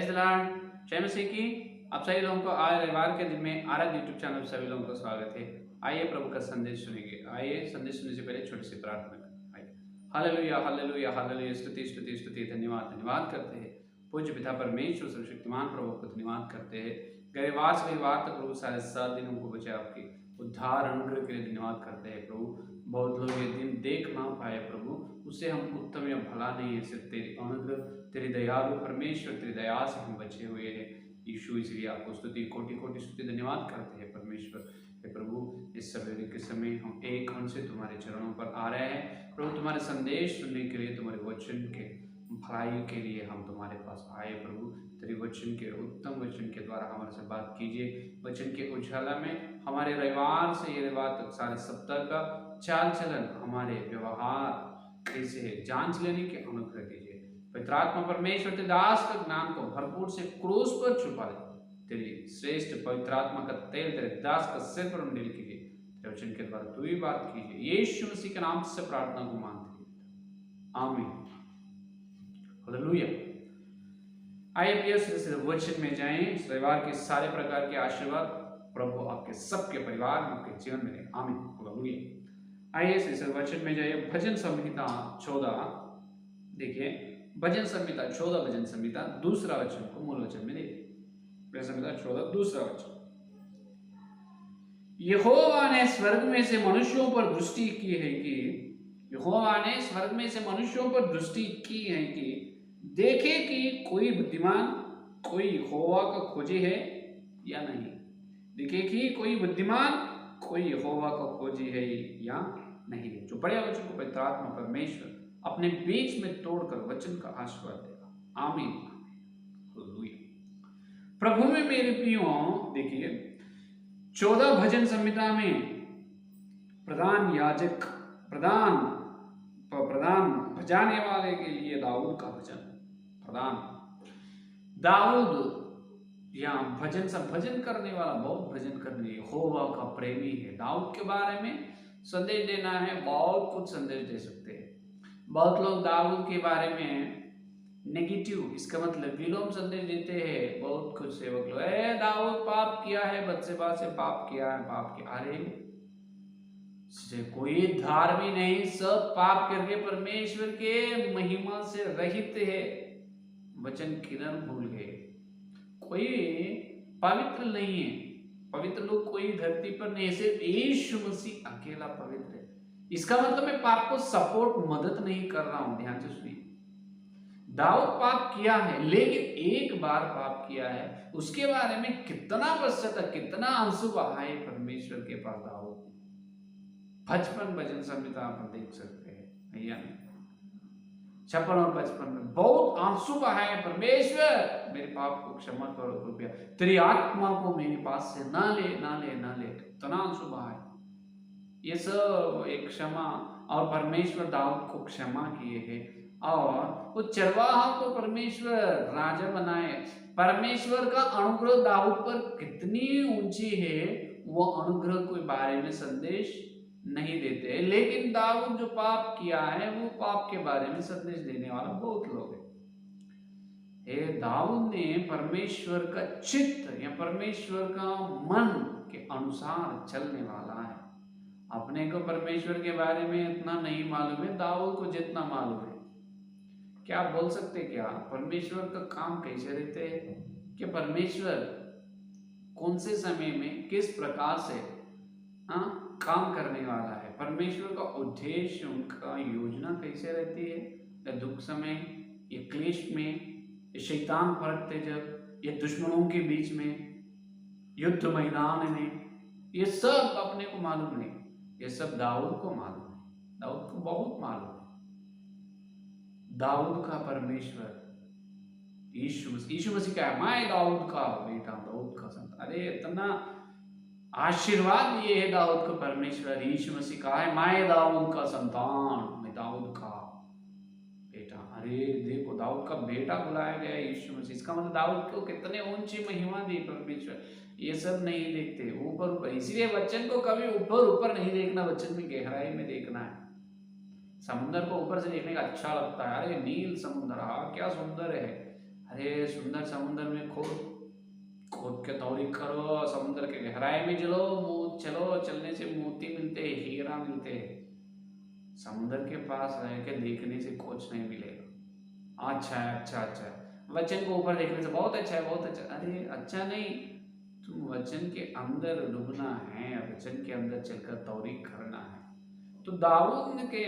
Praise the Lord, जय मसीह की। आप सभी लोगों को आज रविवार के दिन में आराध्य यूट्यूब चैनल पर सभी लोगों का स्वागत है। आइए प्रभु का संदेश सुनेंगे। आइए संदेश सुनने से पहले छोटी सी प्रार्थना करें। आइए। हालेलुया हालेलुया हालेलुया, स्तुति स्तुति स्तुति, धन्यवाद धन्यवाद करते हैं पूज्य पिता परमेश्वर सर्वशक्तिमान प्रभु को धन्यवाद करते हैं। रविवार से रविवार तक प्रभु सारे 7 दिनों को बचे आपकी उद्धार अनुग्रह के लिए धन्यवाद करते हैं प्रभु। बहुत लोग ये दिन देख ना पाए प्रभु, उससे हम उत्तम या भला नहीं है, सिर्फ तेरी अनुग्रह, तेरी दयालु परमेश्वर, तेरी दया से हम बचे हुए हैं यीशु। इसलिए आपको स्तुति कोटि कोटि स्तुति धन्यवाद करते हैं परमेश्वर। हे प्रभु, इस सवेरे के समय हम एक मन से तुम्हारे चरणों पर आ रहे हैं प्रभु, तुम्हारे संदेश सुनने के लिए, तुम्हारे वचन के भलाई के लिए हम तुम्हारे पास आए प्रभु। तेरे वचन के उत्तम वचन के द्वारा हमारे से बात कीजिए। वचन के उजाला में हमारे रविवार से ये रविवार तक सारे सप्ताह का चाल चलन, हमारे व्यवहार कैसे है, जांच लेने के अनुग्रह दीजिए। पवित्र आत्मा परमेश्वर तेरे दास के ज्ञान को भरपूर से क्रूस पर छुपा दे। तेरी श्रेष्ठ पवित्र आत्मा का तेल तेरे दास का सिर पर उंडेल कीजिए। तेरे वचन के द्वारा तू ही बात कीजिए। यीशु मसीह के नाम से प्रार्थना को मांगते हैं, आमीन। हालेलुया। आइए प्रिय सिलसिले वचन में जाएं। इस रविवार के सारे प्रकार के आशीर्वाद प्रभु आपके सबके परिवार में, आपके जीवन में, आमीन। हालेलुया। आइए सिलसिले वचन में जाइए। भजन संहिता 14, देखिए भजन संहिता 14, भजन संहिता दूसरा वचन को मूल वचन में देखिए। भजन संहिता 14 दूसरा वचन। यहोवा ने स्वर्ग में से मनुष्यों पर दृष्टि की है कि, यहोवा ने स्वर्ग में से मनुष्यों पर दृष्टि की है कि देखे कि कोई बुद्धिमान, कोई यहोवा का खोजी है या नहीं। देखे कि कोई बुद्धिमान, कोई यहोवा का खोजी है या नहीं। जो पढ़े वचन को पवित्र आत्मा परमेश्वर अपने बीच में तोड़कर वचन का आशीर्वाद देगा, आमीन। हालेलुया। प्रभु में मेरे प्रियो, देखिए 14 भजन संहिता में प्रधान याजक, प्रधान बजाने वाले के लिए दाऊद का भजन, प्रधान दाऊद या भजन करने वाला, बहुत भजन करने, यहोवा का प्रेमी है। दाऊद के बारे में संदेश देना है, बहुत कुछ संदेश दे सकते हैं। बहुत लोग दाऊद के बारे में नेगेटिव, इसका मतलब विलोम संदेश देते हैं। बहुत कुछ सेवक लोग, दाऊद पाप किया है, बत्शेबा से पाप किया है, पाप किया। अरे से कोई धार्मिक नहीं, सब पाप करके परमेश्वर के महिमा से रहित है। वचन किरण भूल गए। कोई पवित्र नहीं है, पवित्र लोग कोई धरती पर नहीं, सिर्फ यीशु मसीह अकेला पवित्र है। इसका मतलब मैं पाप को सपोर्ट, मदद नहीं कर रहा हूं। ध्यान से सुनिए, दाऊद पाप किया है, लेकिन एक बार पाप किया है, उसके बारे में कितना पश्चाताप, कितना आंसू बहाए परमेश्वर के पास दाऊद। 55 भजन संहिता आप देख सकते हैं भैया, 56 और 55 में बहुत आंसू बहाए, परमेश्वर मेरे पाप को क्षमा करो कृपया, तेरी आत्मा को मेरे पास से ना ले ना ले ना ले। इतना आंसू बहाए, ये सब एक क्षमा, और परमेश्वर दाऊद को क्षमा किए हैं। और वो चरवाहा को परमेश्वर राजा बनाए। परमेश्वर का अनुग्रह दाऊद पर कितनी ऊंची है, वो अनुग्रह के बारे में संदेश नहीं देते, लेकिन दाऊद जो पाप किया है, वो पाप के बारे में संदेश देने वाला बहुत लोग है। दाऊद ने परमेश्वर का चित्त या परमेश्वर का मन के अनुसार चलने वाला है। अपने को परमेश्वर के बारे में इतना नहीं मालूम है, दाऊद को जितना मालूम है। क्या आप बोल सकते, क्या परमेश्वर का काम कैसे रहते हैं, कि परमेश्वर कौन से समय में किस प्रकार से काम करने वाला है, परमेश्वर का उद्देश्य, उनका योजना कैसे रहती है। या दुख समय, या क्लेश में, या शैतान फरकते जब, या दुश्मनों के बीच में, युद्ध मैदान में, ये सब अपने को मालूम नहीं। ये सब दाऊद को मालूम है, दाऊद को बहुत मालूम है। दाऊद का परमेश्वर यीशु मसीह का है, मैं दाऊद का बेटा, दाऊद का संतान। अरे इतना आशीर्वाद ये है दाऊद को परमेश्वर, यीशु मसीह का है, मैं दाऊद का संतान, मैं दाऊद का बेटा। अरे देखो, दाऊद का बेटा बुलाया गया है यीशु मसीह। इसका मतलब दाऊद को कितने ऊंची महिमा दी परमेश्वर, ये सब नहीं देखते ऊपर ऊपर। इसीलिए वचन को कभी ऊपर ऊपर नहीं देखना, वचन में गहराई में देखना है। समुद्र को ऊपर से देखने का अच्छा लगता है, अरे नील समुद्र, क्या सुंदर है। अरे सुंदर समुद्र में खोद खोद के तौरीख करो, समुद्र के गहराई में चलो, चलने से मोती मिलते हैं, हीरा मिलते हैं। समुद्र के पास रह के देखने से कुछ नहीं मिलेगा। अच्छा है, अच्छा है। वचन को ऊपर देखने से बहुत अच्छा है, बहुत अच्छा। अरे अच्छा नहीं, तुम वचन के अंदर डूबना है, वचन के अंदर चलकर तौरीख करना है। तो दाऊद के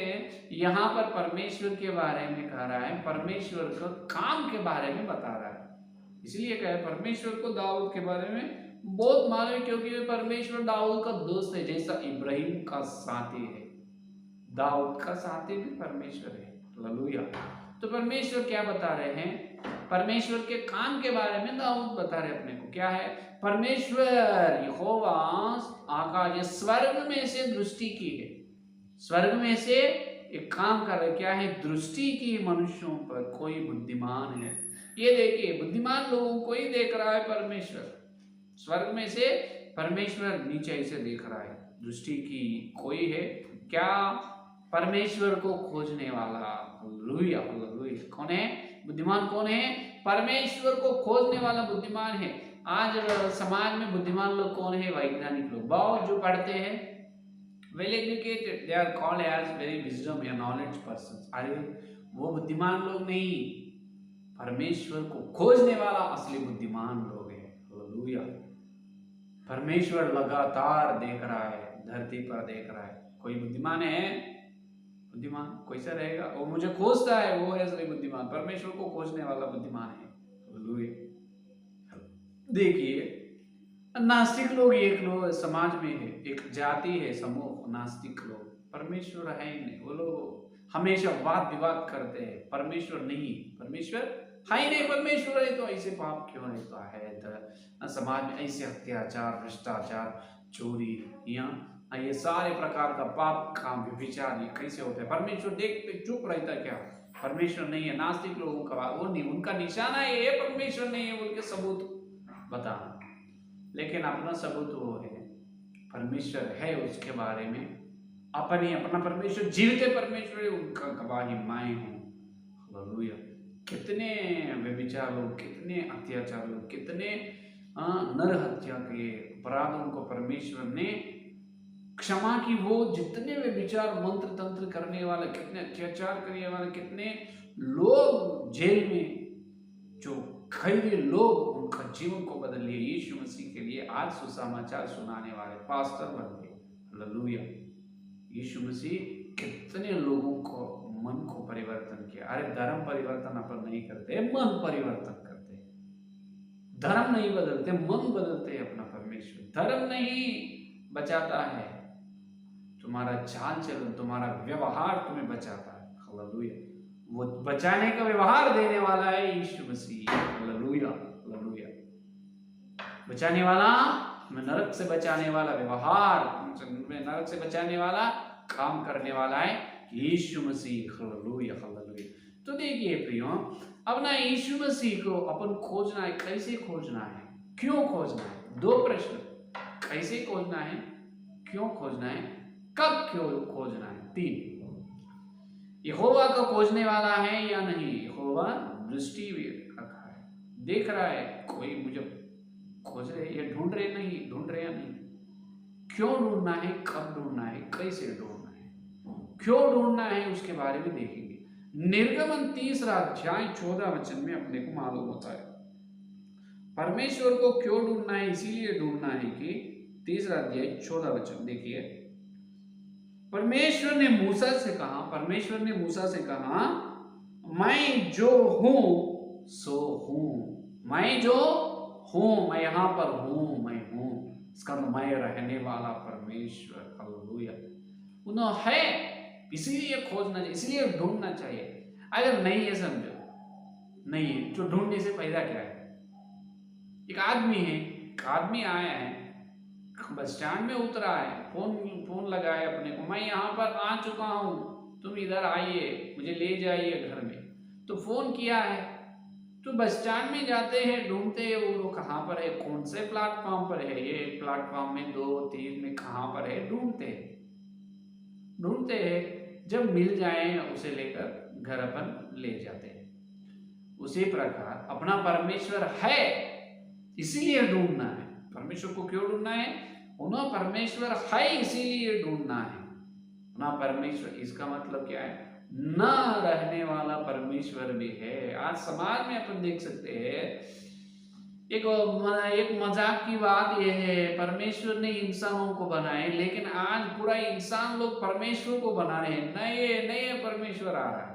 यहाँ पर परमेश्वर के बारे में कह रहा है, परमेश्वर का काम के बारे में बता रहा है। इसलिए कहे परमेश्वर को दाऊद के बारे में बहुत मालूम है, क्योंकि परमेश्वर दाऊद का दोस्त है, जैसा इब्राहिम का साथी है, दाऊद का साथी भी परमेश्वर है। हालेलुया। तो परमेश्वर क्या बता रहे हैं? परमेश्वर के काम के बारे में दाऊद बता रहे अपने को। क्या है? परमेश्वर यहोवा आकाश स्वर्ग में से दृष्टि की है, स्वर्ग में से एक काम कर रहे। क्या है? दृष्टि की मनुष्यों पर, कोई बुद्धिमान है। ये देखिए, बुद्धिमान लोगों को ही देख रहा है परमेश्वर। स्वर्ग में से परमेश्वर नीचे ऐसे देख रहा है, दृष्टि की कोई है क्या? परमेश्वर को खोजने वाला। Hallelujah, hallelujah. कौन है बुद्धिमान? कौन है? परमेश्वर को खोजने वाला बुद्धिमान है। आज समाज में बुद्धिमान लोग कौन है? वैज्ञानिक लोग, बहुत जो पढ़ते हैं, well educated, they are called as very wisdom या नॉलेज पर्सन। अरे वो बुद्धिमान लोग नहीं, परमेश्वर को खोजने वाला असली बुद्धिमान लोग है। हालेलुया। परमेश्वर लगातार देख रहा है, धरती पर देख रहा है। कोई बुद्धिमान है? बुद्धिमान कैसा रहेगा? वो मुझे खोजता है, वो है असली बुद्धिमान, परमेश्वर को खोजने वाला बुद्धिमान है। हालेलुया। देखिए, नास्तिक लोग एक लोग समाज में है, एक जाति है, समूह नास्तिक लोग। परमेश्वर है ही नहीं, वो लोग हमेशा वाद विवाद करते हैं। परमेश्वर नहीं, परमेश्वर है ही नहीं। परमेश्वर है तो ऐसे पाप क्यों रहता है? समाज में ऐसे अत्याचार, भ्रष्टाचार, चोरी, ये सारे प्रकार का पाप काम, व्यभिचार, ये कैसे होते हैं? परमेश्वर देखते चुप रहता क्या? परमेश्वर नहीं है। नास्तिक लोगों का वो नहीं, उनका निशाना ये है परमेश्वर नहीं है बोल के सबूत बताना। लेकिन अपना सबूत वो है, परमेश्वर है, उसके बारे में अपना परमेश्वर जीवते परमेश्वर है, उनका गवाही मैं हूँ। हालेलुया। कितने व्यभिचार लोग, कितने अत्याचार लोग, कितने नर हत्या के अपराधों को परमेश्वर ने क्षमा की। वो जितने व्यभिचार, मंत्र तंत्र करने वाले, कितने अत्याचार करने वाले, कितने लोग जेल में जो खैरे लोग, उनका जीवन को बदल लिया यीशु मसीह के लिए। आज सुसमाचार सुनाने वाले पास्टर बन गए। हालेलुया। यीशु मसीह कितने लोगों को मन को परिवर्तन किया। अरे धर्म परिवर्तन अपन नहीं करते, मन परिवर्तन करते। धर्म नहीं बदलते, मन बदलते अपना। परमेश्वर धर्म नहीं बचाता है, तुम्हारा चाल चलन, तुम्हारा व्यवहार तुम्हें बचाता है। हालेलुया। वो बचाने का व्यवहार देने वाला है यीशु मसीह। Hallelujah, hallelujah. बचाने वाला, नरक से बचाने वाला, व्यवहार नरक से बचाने वाला, काम करने वाला है यीशु मसीह। Hallelujah, hallelujah. तो देखिए प्रियो, अब ना यीशु मसीह को अपन खोजना है। कैसे खोजना है? क्यों खोजना है? दो प्रश्न। कैसे खोजना है, क्यों खोजना है, कब क्यों खोजना है? तीन। यहोवा को खोजने वाला है या नहीं? यहोवा दृष्टि भी रखा है, देख रहा है, कोई मुझे खोज रहे या ढूंढ रहे, नहीं ढूंढ रहे या नहीं। क्यों ढूंढना है, कब ढूंढना है, कैसे ढूंढना है, क्यों ढूंढना है, उसके बारे में देखेंगे। निर्गमन 3:14 में अपने को मालूम होता है परमेश्वर को क्यों ढूंढना है। इसीलिए ढूंढना है कि 3:14 देखिए, परमेश्वर ने मूसा से कहा, परमेश्वर ने मूसा से कहा, मैं जो हूं सो हूं। मैं जो हूं, मैं यहां पर हूं, मैं हूं, इसका मैं रहने वाला परमेश्वर। हालेलुया। उन्होंने है, इसीलिए खोजना चाहिए, इसलिए ढूंढना चाहिए। अगर नहीं है, समझो नहीं है, तो ढूंढने से फायदा क्या है? एक आदमी है, एक आदमी आया है, बस स्टैंड में उतरा है, फोन लगाया अपने को, मैं यहाँ पर आ चुका हूँ, तुम इधर आइए, मुझे ले जाइए घर में। तो फोन किया है, तो बस स्टैंड में जाते हैं, ढूंढते हैं वो कहाँ पर है, कौन से प्लेटफॉर्म पर है, ये प्लेटफॉर्म में 2 3 में कहाँ पर है, ढूंढते हैं। जब मिल जाए उसे लेकर घर अपन ले जाते हैं। उसी प्रकार अपना परमेश्वर है इसीलिए ढूंढना है। परमेश्वर को क्यों ढूंढना है? उन्हें परमेश्वर है इसीलिए ढूंढना है। अपना परमेश्वर, इसका मतलब क्या है? न रहने वाला परमेश्वर भी है। आज समाज में अपन देख सकते हैं, एक मजाक की बात यह है, परमेश्वर ने इंसानों को बनाए, लेकिन आज पूरा इंसान लोग परमेश्वर को बना रहे हैं। नए नए परमेश्वर आ रहा है।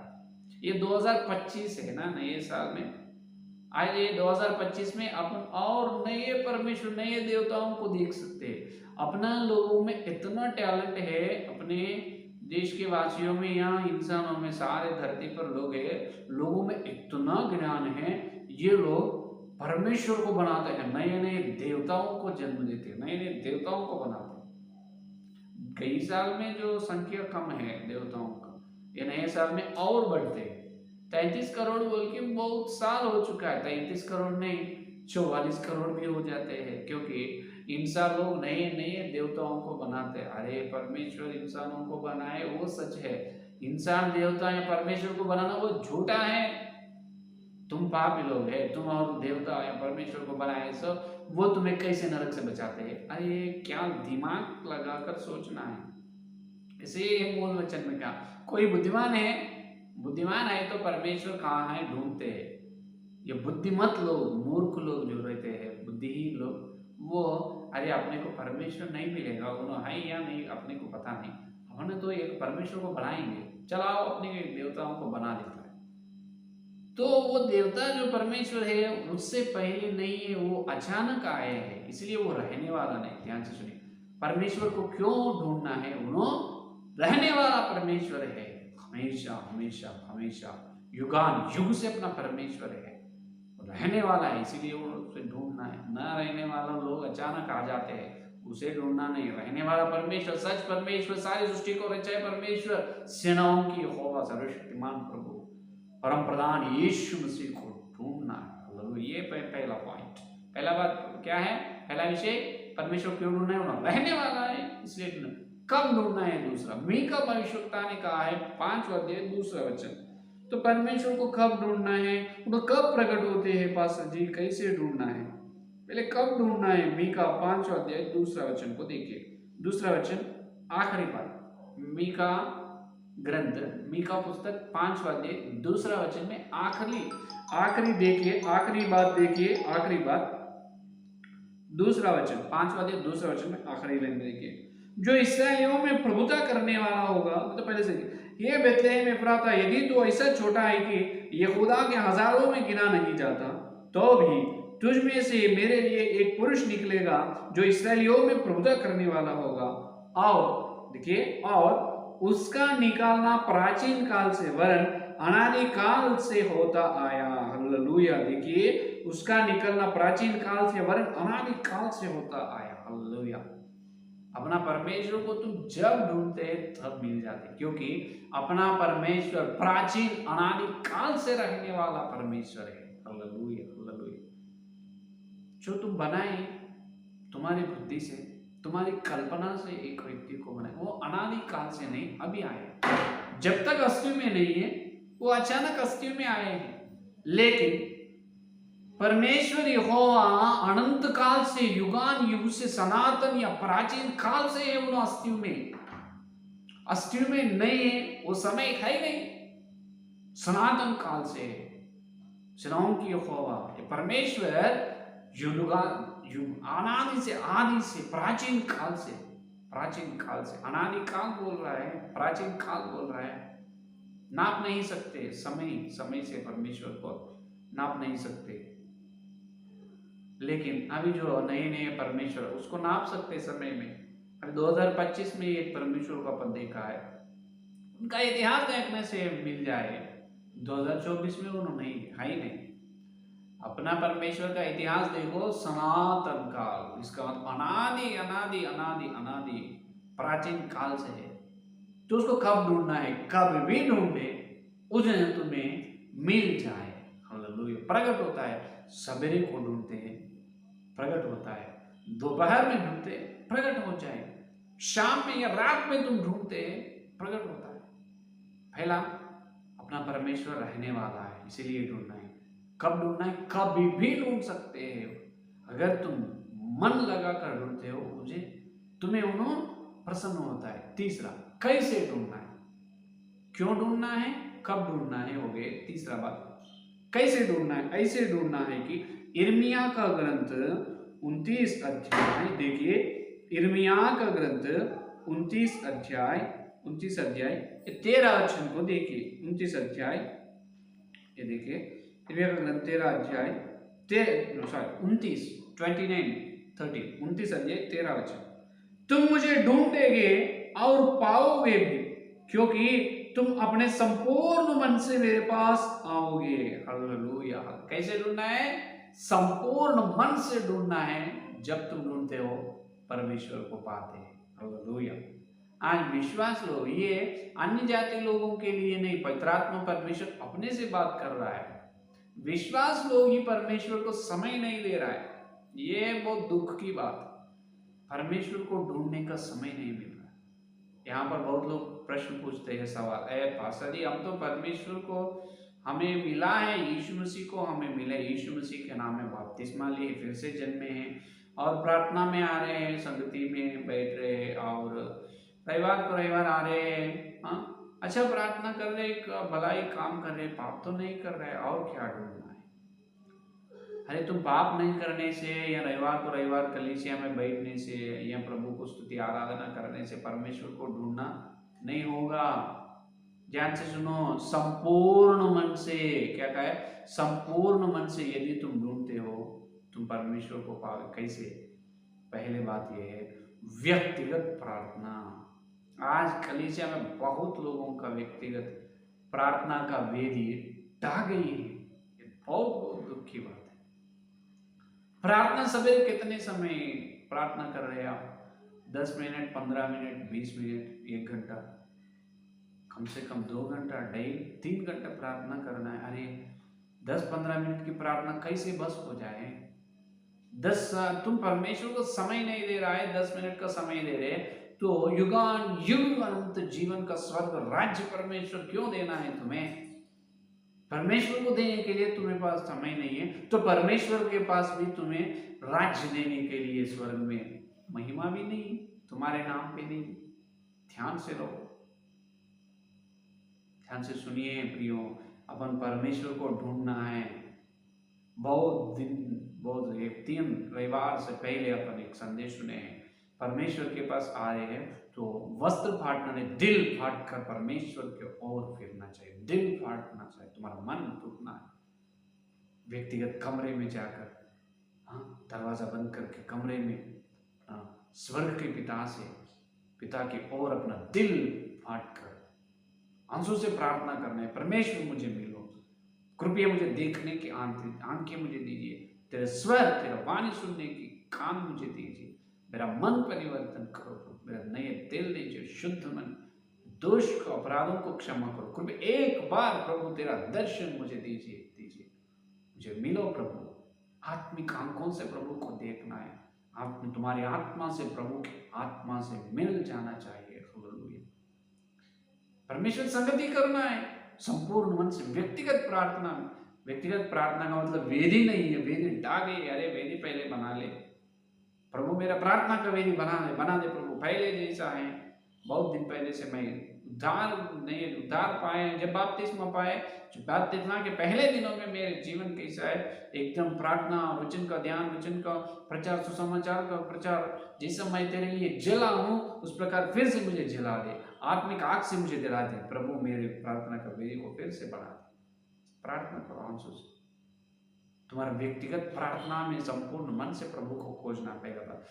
ये 2025 है ना, नए साल में आज ये 2025 में अपन और नए परमेश्वर, नए देवताओं को देख सकते हैं। अपना लोगों में इतना टैलेंट है, अपने देश के वासियों में या इंसानों में, सारे धरती पर लोग है, लोगों में इतना ज्ञान है, ये लोग परमेश्वर को बनाते हैं, नए नए देवताओं को जन्म देते हैं, नए नए देवताओं को बनाते हैं। कई साल में जो संख्या कम है देवताओं का, ये नए साल में और बढ़ते हैं। 33 करोड़ बोल के बहुत साल हो चुका है, 33 करोड़ नहीं 44 करोड़ भी हो जाते हैं, क्योंकि इंसान लोग नए नए देवताओं को बनाते हैं। अरे परमेश्वर इंसानों को बनाए वो सच है, इंसान देवता या परमेश्वर को बनाना वो झूठा है। तुम पापी लोग है, तुम और देवता या परमेश्वर को बनाए सब, वो तुम्हें कैसे नरक से बचाते हैं? अरे क्या दिमाग लगाकर सोचना है। इसे मूल वचन में कहा, कोई बुद्धिमान है, बुद्धिमान है तो परमेश्वर कहाँ है ढूंढते हैं। ये बुद्धिमत लोग, मूर्ख लोग जो रहते हैं, बुद्धिहीन लोग, वो अरे अपने को परमेश्वर नहीं मिलेगा, उन्होंने है या नहीं अपने को पता नहीं, हमने तो एक परमेश्वर को बनाएंगे, चलाओ अपने देवताओं को बना देता है। तो वो देवता जो परमेश्वर है उससे पहले नहीं है, वो अचानक आए हैं, इसलिए वो रहने वाला नहीं। ध्यान से सुनिए, परमेश्वर को क्यों ढूंढना है? उन्होंने रहने वाला परमेश्वर है, हमेशा हमेशा हमेशा युगान युग से अपना परमेश्वर है, रहने वाला है, इसीलिए वो उसे ढूंढना है। न रहने वाला लोग अचानक आ जाते हैं, उसे ढूंढना नहीं। रहने वाला परमेश्वर, सच परमेश्वर, सारी सृष्टि को रचाए परमेश्वर, सेनाओं की यहोवा, सर्वशक्तिमान प्रभु, परम प्रधान यीशु मसीह को ढूंढना है। ये पहला पॉइंट, पहला बात क्या है, पहला विषय, परमेश्वर क्यों ढूंढना है? उन्होंने रहने वाला है इसलिए ढूंढना। कब ढूंढना है? दूसरा, मीका भविष्यवक्ता ने कहा है 5वां अध्याय 2 वचन। तो परमेश्वर को कब ढूंढना है? वो कब प्रकट होते हैं पास्टर जी, कैसे ढूंढना है? पहले कब ढूंढना है? मीका 5वां अध्याय 2 वचन को देखिए। 2 वचन आखिरी बात, मीका ग्रंथ, मीका पुस्तक 5वां अध्याय 2 वचन में आखिरी देखिए, आखिरी बात देखिए, आखिरी बात 2 वचन, 5वां अध्याय 2 वचन में आखिरी लाइन देखिए, जो इसराइलियों में प्रभुता करने वाला होगा। तो पहले से ये बेथलेहम एफ्राता, यदि तो ऐसा छोटा है कि यहूदा के हजारों में गिना नहीं जाता, तो भी तुझ में से मेरे लिए एक पुरुष निकलेगा जो इसराइलियों में प्रभुता करने वाला होगा। और देखिए, और उसका निकालना प्राचीन काल से वरन अनादि काल से होता आया। हालेलुया। देखिए, उसका निकलना प्राचीन काल से वरन अनादि काल से होता आया। हालेलुया। अपना परमेश्वर को तुम जब ढूंढते हैं तब मिल जाते, क्योंकि अपना परमेश्वर प्राचीन अनादि काल से रहने वाला परमेश्वर है। Hallelujah, hallelujah. जो तुम बनाए तुम्हारी बुद्धि से, तुम्हारी कल्पना से एक व्यक्ति को बनाए, वो अनादि काल से नहीं, अभी आए। जब तक अस्तित्व में नहीं है, वो अचानक अस्तित्व में आए हैं। लेकिन परमेश्वर यहोवा अनंत काल से, युगान युग से, सनातन या प्राचीन काल से है, उन अस्तित्व में नहीं है, वो समय है नहीं, सनातन काल से है। सेनाओं की यहोवा परमेश्वर युग, अनादि से, आदि से, प्राचीन काल से, अनादि काल बोल रहा है, प्राचीन काल बोल रहा है। नाप नहीं सकते समय से परमेश्वर को नाप नहीं सकते। लेकिन अभी जो नए परमेश्वर, उसको नाप सकते समय में। अभी 2025 में एक परमेश्वर का पद देखा है, उनका इतिहास देखने से मिल जाए। 2024 में उन्होंने है ही नहीं। अपना परमेश्वर का इतिहास देखो, सनातन काल, इसका अनादि अनादि अनादि अनादि प्राचीन काल से है। तो उसको कब ढूंढना है? कब भी ढूंढे, उस दिन तुम्हें मिल जाए। हालेलुया। प्रकट होता है, सवेरे को ढूंढते हैं प्रकट होता है, दोपहर में ढूंढते हैं प्रकट हो जाए, शाम में या रात में तुम ढूंढते हैं प्रकट होता है। पहला, अपना परमेश्वर रहने वाला है, इसीलिए ढूंढना है। कब ढूंढना है? कभी भी ढूंढ सकते हैं। अगर तुम मन लगा कर ढूंढते हो मुझे, तुम्हें उन्होंने प्रसन्न होता है। तीसरा, कैसे ढूंढना है, क्यों ढूंढना है, कब ढूंढना है, हो गए। तीसरा बात, कैसे ढूंढना है? ऐसे ढूंढना है कि इर्मिया का ग्रंथ 29 अध्याय, देखिए इर्मिया का ग्रंथ 29 अध्याय 13 वचन को देखिए। 29 अध्याय, ये देखिए इर्मिया का ग्रंथ 13 अध्याय 29 अध्याय 13 वचन। तुम मुझे ढूंढोगे और पाओगे भी, क्योंकि तुम अपने संपूर्ण मन से मेरे पास आओगे। हालेलुया। कैसे ढूंढना है? संपूर्ण मन से ढूंढना है। जब तुम ढूंढते हो परमेश्वर को पाते हैं। हालेलुया। आज विश्वास लो, ये अन्य जाति लोगों के लिए नहीं, पवित्र आत्मा परमेश्वर अपने से बात कर रहा है। विश्वास लोग ही परमेश्वर को समय नहीं दे रहा है। ये बहुत दुख की बात। परमेश्वर को ढूंढने का समय नहीं मिल रहा। यहाँ पर बहुत लोग प्रश्न पूछते हैं, सवाल, पास्टर जी हम तो परमेश्वर को हमें मिला है, यीशु मसीह को हमें मिला, यीशु मसीह के नाम में बपतिस्मा लिए, फिर से जन्मे हैं और प्रार्थना में आ रहे हैं, संगति में बैठ रहे हैं और रविवार को रविवार आ रहे हैं। हाँ, अच्छा प्रार्थना कर रहे, भलाई काम कर रहे, पाप तो नहीं कर रहे, और क्या ढूंढना है? अरे तुम पाप नहीं करने से या रविवार को रविवार कलीसिया में बैठने से या प्रभु को स्तुति आराधना करने से परमेश्वर को ढूंढना नहीं होगा। ध्यान से सुनो, संपूर्ण मन से, क्या कहा है? संपूर्ण मन से यदि तुम ढूंढते हो तुम परमेश्वर को पाओगे। कैसे? पहले बात यह है व्यक्तिगत प्रार्थना। आज कलीसिया में बहुत लोगों का व्यक्तिगत प्रार्थना का वेदी ढह गई है। बहुत दुख की बात है। प्रार्थना सवेरे कितने समय प्रार्थना कर रहे हैं आप? 10 मिनट, 15 मिनट, 20 मिनट, 1 घंटा, कम से कम 2 घंटा, डेली 3 घंटे प्रार्थना करना है। अरे 10-15 मिनट की प्रार्थना कैसे बस हो जाए? तुम परमेश्वर को समय नहीं दे रहा है, 10 मिनट का समय दे रहे, तो युगान युग अनंत जीवन का स्वर्ग राज्य परमेश्वर क्यों देना है तुम्हें? परमेश्वर को देने के लिए तुम्हें पास समय नहीं है, तो परमेश्वर के पास भी तुम्हें राज्य देने के लिए स्वर्ग में महिमा भी नहीं, तुम्हारे नाम पे नहीं। ध्यान से रहो, ध्यान से सुनिए प्रियो, अपन परमेश्वर को ढूंढना है। बहुत 3 रविवार से पहले अपन एक संदेश सुने हैं, परमेश्वर के पास आ रहे हैं तो वस्त्र फाड़ना नहीं, दिल फाड़ कर परमेश्वर के ओर फिरना चाहिए। दिल फाड़ना चाहिए, तुम्हारा मन टूटना है। व्यक्तिगत कमरे में जाकर, हाँ, दरवाजा बंद करके कमरे में स्वर्ग के पिता की ओर अपना दिल फाड़ कर आंसू से प्रार्थना करना है। परमेश्वर मुझे मिलो, कृपया मुझे देखने की आंखें मुझे दीजिए, तेरे स्वर, तेरा वाणी सुनने की कान मुझे दीजिए, मेरा मन परिवर्तन करो, मेरा नए दिल दीजिए, शुद्ध मन, दोष को, अपराधों को क्षमा करो। कृपया एक बार प्रभु तेरा दर्शन मुझे दीजिए, मुझे मिलो प्रभु। आत्मिक आंखों से प्रभु को देखना है, तुम्हारी आत्मा से प्रभु की आत्मा से मिल जाना चाहिए। हालेलुया। परमेश्वर संगति करना है संपूर्ण मन से, व्यक्तिगत प्रार्थना में। व्यक्तिगत प्रार्थना का मतलब वेदी नहीं है, वेदी ढा गई, अरे वेदी पहले बना ले प्रभु, मेरा प्रार्थना का वेदी बना दे प्रभु, पहले जैसा है। बहुत दिन पहले से मैं उद्धार पाए, जब बपतिस्मा पाए, जो बपतिस्मा के पहले दिनों में मेरे जीवन कैसा है, एकदम प्रार्थना, वचन का ध्यान, वचन का प्रचार, सुसमाचार का प्रचार, जैसा मैं तेरे लिए जला हूँ उस प्रकार फिर से मुझे जला दे, आत्मिक आग से मुझे जला दे प्रभु, मेरे प्रार्थना का वेदी को फिर से बढ़ा दे। प्रार्थना करो आंसू से। तुम्हारा व्यक्तिगत प्रार्थना में संपूर्ण मन से प्रभु को खोजना पड़ेगा।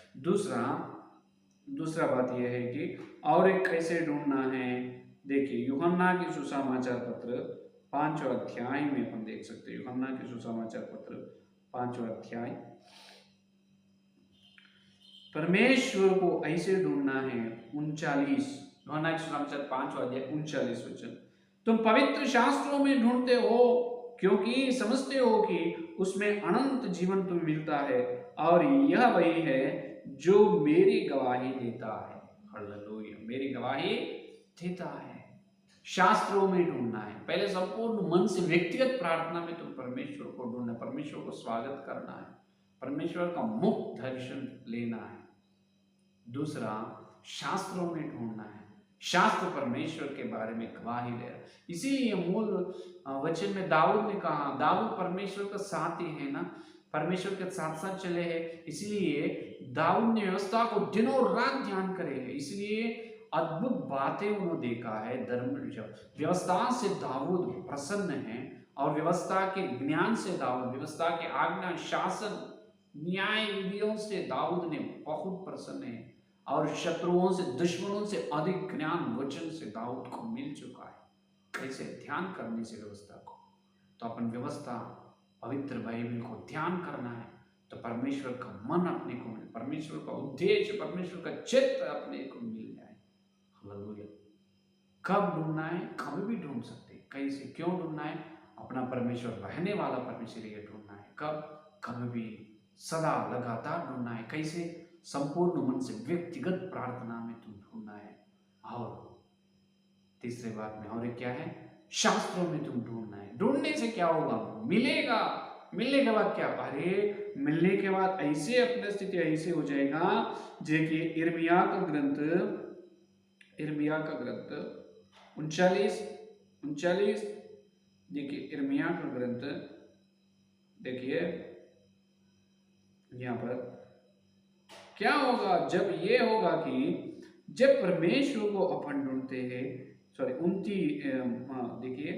दूसरा बात यह है कि और एक कैसे ढूंढना है। देखिए यूहन्ना की सुसमाचार पत्र 5वां अध्याय में अपन देख सकते हैं। यूहन्ना की सुसमाचार पत्र 5वां अध्याय, परमेश्वर को ऐसे ढूंढना है। 39 यूहन्ना की सुसमाचार 5वां अध्याय 39 वचन, तुम पवित्र शास्त्रों में ढूंढते हो क्योंकि समझते हो कि उसमें अनंत जीवन तुम्हें मिलता है, और यह वही है जो मेरी गवाही देता है। हालेलुया। मेरी गवाही देता है। शास्त्रों में ढूंढना है। पहले संपूर्ण मन से व्यक्तिगत प्रार्थना में तुम परमेश्वर को ढूंढना, परमेश्वर को स्वागत करना है, परमेश्वर का मुक्त दर्शन लेना है। दूसरा, शास्त्रों में ढूंढना है, शास्त्र परमेश्वर के बारे में गवाही दे रहा है। इसीलिए मूल वचन में दाऊद ने कहा, दाऊद परमेश्वर का साथी है ना, परमेश्वर के साथ साथ चले हैं, इसलिए दाऊद ने व्यवस्था को दिनों रात ध्यान करे है, इसलिए अद्भुत बातें उन्होंने देखा है। धर्म व्यवस्था से दाऊद प्रसन्न है, और व्यवस्था के ज्ञान से दाऊद, व्यवस्था के आज्ञा, शासन, न्याय विधियों से दाऊद ने बहुत प्रसन्न है, और शत्रुओं से, दुश्मनों से अधिक ज्ञान वचन से दाऊद को मिल चुका है। कैसे? ध्यान करने से व्यवस्था को। तो अपन व्यवस्था, पवित्र बाइबल को ध्यान करना है तो परमेश्वर का मन अपने को मिले, परमेश्वर का उद्देश्य, परमेश्वर का चित्त अपने को मिल जाए। हालेलुया। कब ढूंढना है? कभी भी ढूंढ सकते। कैसे? क्यों ढूंढना है? अपना परमेश्वर, रहने वाला परमेश्वर ये ढूंढना है। कब? कभी भी, सदा, लगातार ढूंढना है। कैसे? संपूर्ण मन से व्यक्तिगत प्रार्थना में तुम ढूंढना है। और तीसरे बात में और क्या है? शास्त्रों में तुम ढूंढना है। ढूंढने से क्या होगा? मिलेगा। मिलने के बाद क्या? अरे मिलने के बाद ऐसे अपनी स्थिति ऐसे हो जाएगा। देखिए यिर्मयाह का ग्रंथ 39 देखिए यिर्मयाह का ग्रंथ, देखिए यहां पर क्या होगा जब ये होगा कि जब परमेश्वर को अपन ढूंढते हैं। सॉरी 29, देखिए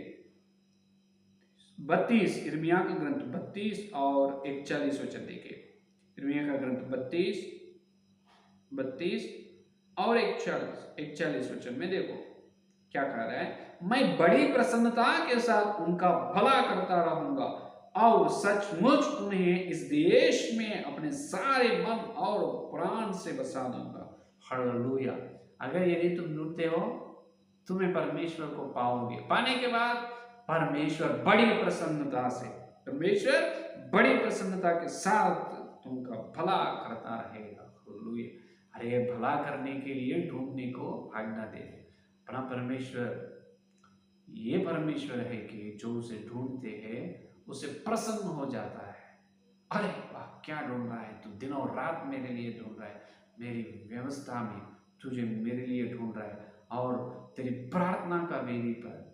32, यिर्मयाह का ग्रंथ 32 और 41 वचन देखिए। यिर्मयाह का ग्रंथ 32 और 41 वचन में देखो क्या कह रहा है। मैं बड़ी प्रसन्नता के साथ उनका भला करता रहूंगा और सचमुच उन्हें इस देश में अपने सारे मन और प्राण से बसा दूंगा। हालेलुया। अगर यदि तुम ढूंढते हो, तुम्हें परमेश्वर को पाओगे। पाने के बाद परमेश्वर बड़ी प्रसन्नता से, परमेश्वर बड़ी प्रसन्नता के साथ तुमका भला करता रहेगा। हालेलुया। अरे भला करने के लिए ढूंढने को आज्ञा दे। अपना परमेश्वर ये परमेश्वर है कि जो उसे ढूंढते हैं उसे प्रसन्न हो जाता है। अरे वाह, क्या ढूंढ रहा है तू? दिनों रात मेरे लिए ढूंढ रहा है, मेरी व्यवस्था में तुझे मेरे लिए ढूंढ रहा है, और तेरी प्रार्थना का वेदी पर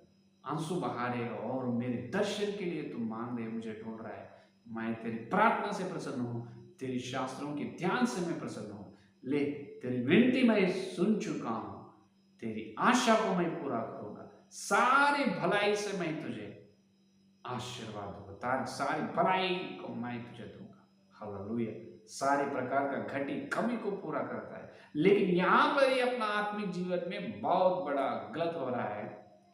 आंसू बहा रहे हो, और मेरे दर्शन के लिए तुम मांग रहे, मुझे ढूंढ रहा है। मैं तेरी प्रार्थना से प्रसन्न हूँ, तेरी शास्त्रों के ध्यान से मैं प्रसन्न हूँ। ले, तेरी विनती मैं सुन चुका हूँ, तेरी आशा को मैं पूरा करूंगा, सारी भलाई से मैं तुझे आशीर्वाद दूंगा, सारी भलाई को मैं तुझे दूंगा। हालेलुया। सारे प्रकार का घटी कमी को पूरा करता है। लेकिन यहां पर ही अपना आत्मिक जीवन में बहुत बड़ा गलत हो रहा है।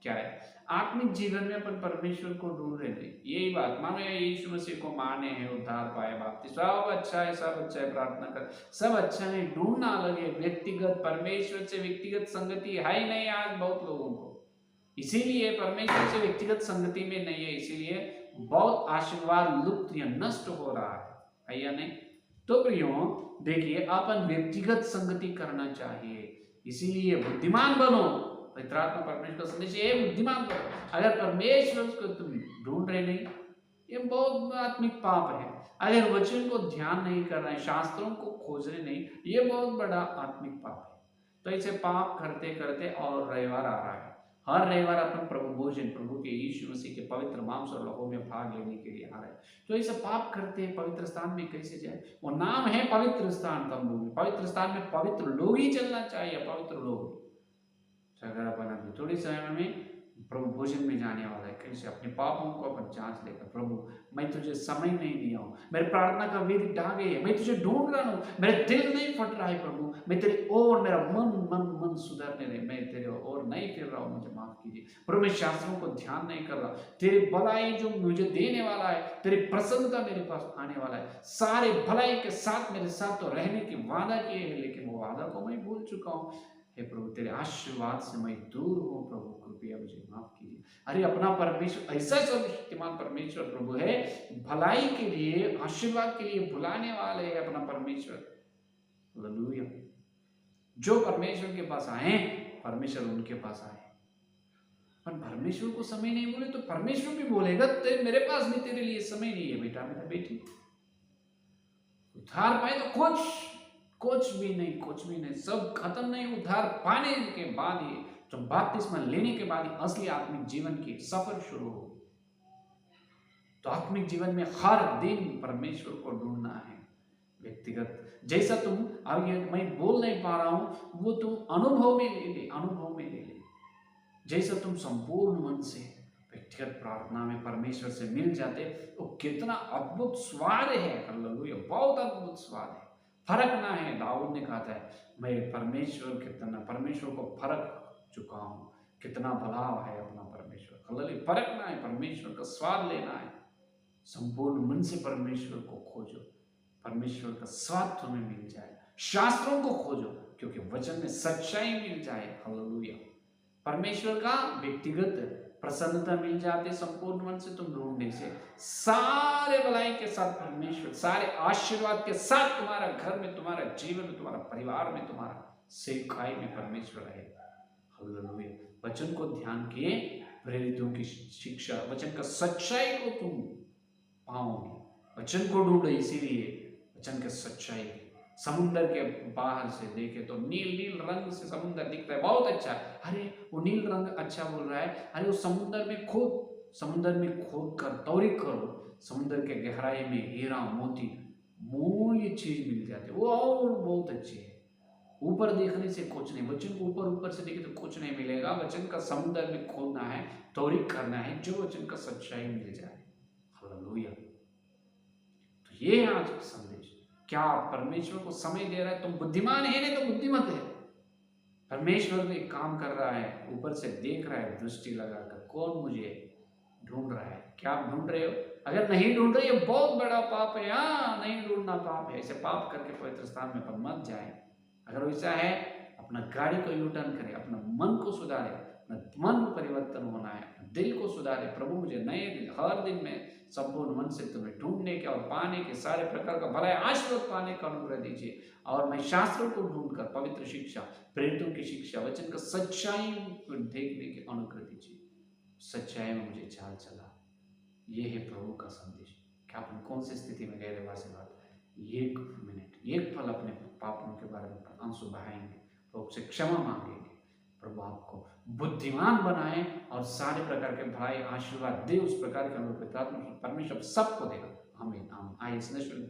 क्या है? आत्मिक जीवन में अपन परमेश्वर को ढूंढ रहे थे। यही बात, मानो यीशु मसीह को माने हैं, उद्धार पाए, बपतिस्मा, सब अच्छा है, सब अच्छा है, प्रार्थना कर, सब अच्छा है, ढूंढना अलग है। व्यक्तिगत परमेश्वर से व्यक्तिगत संगति है ही नहीं आज बहुत लोगों को, इसीलिए परमेश्वर से व्यक्तिगत संगति में नहीं है, इसीलिए बहुत आशीर्वाद लुप्त या नष्ट हो रहा है या नहीं? तो प्रियो देखिए, अपन व्यक्तिगत संगति करना चाहिए, इसीलिए बुद्धिमान बनो। पवित्रात्मा परमेश्वर का संदेश है, बुद्धिमान बनो। अगर परमेश्वर को तुम ढूंढ रहे नहीं, ये बहुत आत्मिक पाप है। अगर वचन को ध्यान नहीं कर रहे, शास्त्रों को खोज रहे नहीं, ये बहुत बड़ा आत्मिक पाप है। तो इसे पाप करते करते और रविवार आ रहा है, हर रविवार अपन प्रभु भोजन, प्रभु के यीशु मसीह के पवित्र मांस और लहू में भाग लेने के लिए आ रहे हैं। तो ऐसे पाप करते हैं, पवित्र स्थान में कैसे जाए? वो नाम है पवित्र स्थान। तंबू में, पवित्र स्थान में पवित्र लोग ही चलना चाहिए, पवित्र लोग। अगर अपन अभी थोड़ी समय में प्रभु भोजन में जाने वाला है, कैसे अपने पापों को अपन जांच लेकर, प्रभु मैं तुझे समय नहीं दिया हूँ, मेरे प्रार्थना का वेदी ढह गई है, मैं तुझे ढूंढ रहा हूँ, मेरे दिल नहीं फट रहा है प्रभु, मैं तेरी ओर, मेरा मन सुधरने रहे, मैं तेरे ओर नहीं फिर रहा हूँ, मुझे माफ कीजिए प्रभु। मैं शास्त्रों को ध्यान नहीं कर रहा, तेरी भलाई जो मुझे देने वाला है, तेरी प्रसन्नता मेरे पास आने वाला है, सारे भलाई के साथ मेरे साथ तो रहने की वादा किए है, लेकिन वो वादा को मैं भूल चुका हूँ। हे प्रभु, तेरे आशीर्वाद से मैं दूर हूँ प्रभु, कृपया मुझे माफ कीजिए। अरे अपना परमेश्वर ऐसा सर्वशक्तिमान परमेश्वर प्रभु है, भलाई के लिए, आशीर्वाद के लिए बुलाने वाले है अपना परमेश्वर। हालेलुया। जो परमेश्वर के पास आए, परमेश्वर उनके पास आए। पर परमेश्वर को समय नहीं बोले तो परमेश्वर भी बोलेगा मेरे पास भी तेरे लिए समय नहीं है बेटा, मेरा बेटी। उद्धार पाए तो कुछ भी नहीं, कुछ भी नहीं, सब खत्म नहीं। उद्धार पाने के बाद ही, जब बपतिस्मा लेने के बाद ही असली आत्मिक जीवन की सफर शुरू हो। तो आत्मिक जीवन में हर दिन परमेश्वर को ढूंढना है व्यक्तिगत। जैसा तुम, अब ये मैं बोल नहीं पा रहा हूं, वो तुम अनुभव में ले ले, अनुभव में ले ले। जैसा तुम संपूर्ण मन से व्यक्तिगत प्रार्थना में परमेश्वर से मिल जाते, तो कितना अद्भुत स्वाद है। हालेलुया, बहुत अद्भुत स्वाद है। फर्क ना है। दाऊद ने कहा था, मैं परमेश्वर को फर्क चुका हूं, कितना भला है अपना परमेश्वर। हालेलुया, फर्क ना है, परमेश्वर का स्वाद लेना है। संपूर्ण मन से परमेश्वर को खोजो, परमेश्वर का स्वाद तुम्हें मिल जाए। शास्त्रों को खोजो, क्योंकि वचन में सच्चाई मिल जाए। हालेलुया, परमेश्वर का व्यक्तिगत प्रसन्नता मिल जाती संपूर्ण मन से तुम ढूंढने से। सारे भलाई के साथ परमेश्वर, सारे आशीर्वाद के साथ तुम्हारा घर में, तुम्हारा जीवन में, तुम्हारा परिवार में, तुम्हारा सेवकाई में परमेश्वर रहेगा। हालेलुया, वचन को ध्यान किए, प्रेरितों की शिक्षा, वचन का सच्चाई को तुम पाओगे। वचन को ढूंढो, इसीलिए वचन की सच्चाई। समुद्र के बाहर से देखे तो नील नील रंग से समुद्र दिखता है, बहुत अच्छा है। अरे वो नील रंग अच्छा बोल रहा है, अरे वो समुद्र में खोद कर तौरीख करो, समुद्र के गहराई में हीरा मोती मूल्य चीज मिल जाती है, वो और बहुत अच्छी है। ऊपर देखने से कुछ नहीं, वचन को ऊपर से देखे तो कुछ नहीं मिलेगा। वचन का समुद्र में खोदना है, तौरीख करना है, जो वचन का सच्चाई मिल जाए। हालेलुया, तो ये है आज का संदेश। क्या परमेश्वर को समय दे रहा है? तुम बुद्धिमान है नहीं तो बुद्धिमत है। परमेश्वर भी काम कर रहा है, ऊपर से देख रहा है, दृष्टि लगाकर कौन मुझे ढूंढ रहा है। क्या आप ढूंढ रहे हो? अगर नहीं ढूंढ रहे, ये बहुत बड़ा पाप है। नहीं ढूंढना पाप है। ऐसे पाप करके पवित्र स्थान में पर मत जाए। अगर वैसा है, अपना गाड़ी को यूटर्न करे, अपना मन को सुधारे, अपना मन परिवर्तन होना है, दिल को सुधारे। प्रभु मुझे नए दिल, हर दिन में संपूर्ण मन से तुम्हें ढूंढने के और पाने के, सारे प्रकार का भला आशीर्वाद पाने का अनुग्रह दीजिए। और मैं शास्त्रों को ढूंढकर पवित्र शिक्षा, प्रेरितों की शिक्षा, वचन का सच्चाई को देखने के अनुग्रह दीजिए। सच्चाई में मुझे चाल चला। ये है प्रभु का संदेश। क्या अपन कौन सी स्थिति में गए वासे बात, एक मिनट, एक पल अपने पापों के बारे में आंसू बहाएंगे, प्रभु से क्षमा मांगेंगे। प्रभु आपको बुद्धिमान बनाए और सारे प्रकार के भलाई आशीर्वाद दे। उस प्रकार के अनुग्रह परमेश्वर सबको देगा। आमीन आमीन। आइए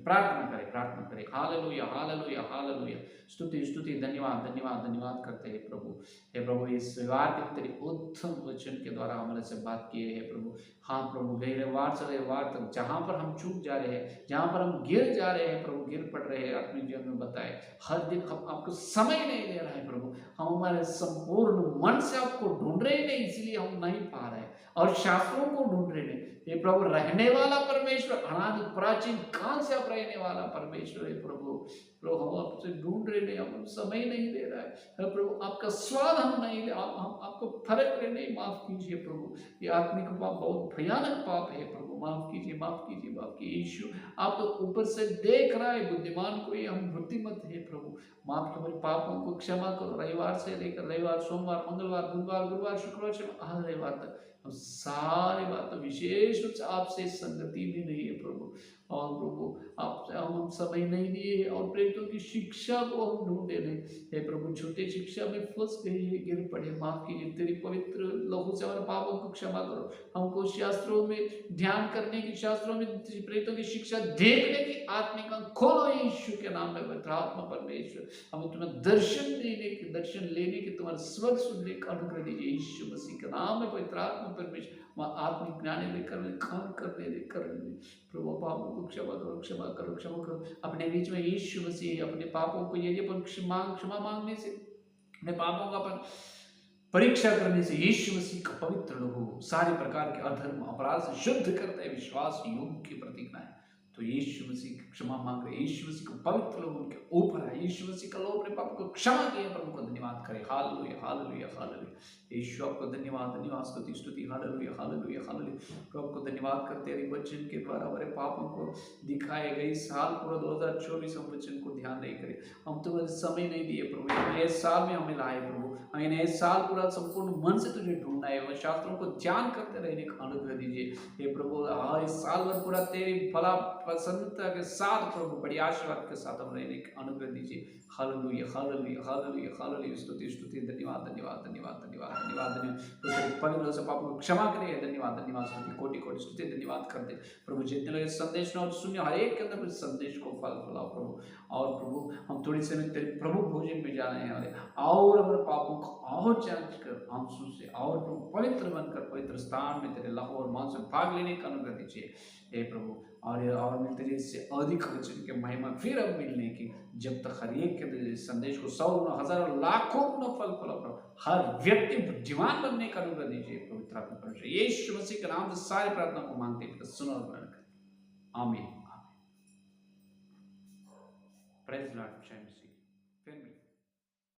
प्रार्थना करें। Hallelujah hallelujah hallelujah. स्तुति स्तुति, धन्यवाद धन्यवाद धन्यवाद करते हैं प्रभु। हे प्रभु, इस व्यवहार के तेरे उत्तम वचन के द्वारा हमारे से बात किए हैं प्रभु। हाँ प्रभु, गहरे वार से वार तक जहाँ पर हम चूक जा रहे हैं, जहाँ पर हम गिर जा रहे हैं प्रभु, गिर पड़ रहे हैं, अपने जीवन में बताए। हर दिन हम आपको समय नहीं दे रहा है प्रभु। हम हमारे संपूर्ण मन से आपको ढूंढ रहे नहीं, इसीलिए हम नहीं पा रहे, और शास्त्रों को ढूंढ रहे नहीं। ये प्रभु रहने वाला परमेश्वर, अनादि प्राचीन काल से आप रहने वाला परमेश्वर है प्रभु। प्रभु हम आपसे ढूंढ रहे नहीं, हम समय नहीं दे रहा है प्रभु। आपका स्वाद हम नहीं ले, हम आपको फर्क रहे नहीं। माफ कीजिए प्रभु, ये आत्मिक पाप बहुत भयानक पाप है प्रभु। माफ कीजिए माफ कीजिए माफ कीजिए। यीशु, आप तो ऊपर से देख रहा है बुद्धिमान को, ये हम बुद्धिमत है प्रभु। माफ करो, पापों को क्षमा करो। रविवार से लेकर रविवार, सोमवार, मंगलवार, बुधवार, गुरुवार, शुक्रवार से हर रविवार तक हम सारे बात, विशेष रूप से आपसे संगति भी नहीं है प्रभु। और प्रभु आपसे हम समय नहीं दिए, और प्रेरितों की शिक्षा को हम ढूंढे नहीं। हे प्रभु, झूठे शिक्षा में फंस गए, गिर पड़े। माफ कीजिए, तेरी पवित्र लहू से हमारे पापों को क्षमा करो। हमको शास्त्रों में ध्यान करने की, शास्त्रों में प्रेरितों की शिक्षा देखने की आत्मिक आंख खोलो यीशु के नाम में। पवित्र आत्मा परमेश्वर, हमें तुम्हें दर्शन लेने के तुम्हारे स्वर सुनने का अनुग्रह दीजिए यीशु मसीह के नाम में। पवित्र आत्मा परमेश्वर, वहाँ आत्मिक ज्ञान लेकर काम करने प्रभु, पापों को क्षमा करो। अपने बीच में यीशु मसीह अपने पापों को, यदि अपन क्षमा मांगने से, अपने पापों का अपन परीक्षा करने से, यीशु मसीह का पवित्र लहू सारे प्रकार के अधर्म अपराध से शुद्ध करता है। विश्वास योग की प्रतिज्ञा है। तो यीशु मसीह की क्षमा मांग रहे, यीशु मसीह को पवित्र लोग उनके ऊपर है, यीशु मसीह का लोग अपने पाप को क्षमा किए, प्रभु को धन्यवाद करें। Hallelujah hallelujah hallelujah. यीशु आपको धन्यवाद धन्यवाद स्तुति स्तुति। Hallelujah hallelujah hallelujah. प्रभु को धन्यवाद करते हैं वचन के द्वारा हमारे पापों को दिखाए गए। साल पूरा 2024 हम वचन को ध्यान नहीं करें, हम तो समय नहीं दिए प्रभु, नए साल में हमें लाए प्रभु, हमें नए साल पूरा संपूर्ण मन से तुझे ढूंढना है, वह शास्त्रों को ध्यान करते रहने का अनुग्रह दीजिए हे प्रभु। इस साल भर पूरा तेरी भला प्रसन्नता के साथ प्रभु बड़ी आशीर्वाद के साथ हम रहने का अनुग्रह दीजिए। Hallelujah hallelujah hallelujah hallelujah. स्तुति स्तुति। धन्यवाद धन्यवाद धन्यवाद धन्यवाद धन्यवाद धन्यवाद। तो तेरे पवित्र से पापों को क्षमा करिए। धन्यवाद धन्यवाद स्तुति कोटि कोटि स्तुति धन्यवाद करते प्रभु। जितने लोग इस संदेश और सुनिए हर एक के अंदर इस संदेश को फल फैलाओ प्रभु। और प्रभु हम थोड़ी समय तेरे प्रभु भोजन में जाने हैं और हमारे पापों को और जांच कर आंसू से और प्रभु पवित्र बनकर पवित्र स्थान में तेरे लहू और मांस में भाग लेने का अनुग्रह दीजिए हे प्रभु। और मिलते रहिए इससे अधिक वचन के महिमा फिर अब मिलने की, जब तक हर एक के संदेश को 100 हज़ारों लाखों गुना फल फैलाओ। हर व्यक्ति बुद्धिमान बनने का अनुग्रह दीजिए पवित्र आत्मा परमेश्वर यीशु मसीह के नाम से सारी प्रार्थना को मांगते हैं, सुनो और ग्रहण करें। आमीन आमीन। Praise Lord. जय मसीह।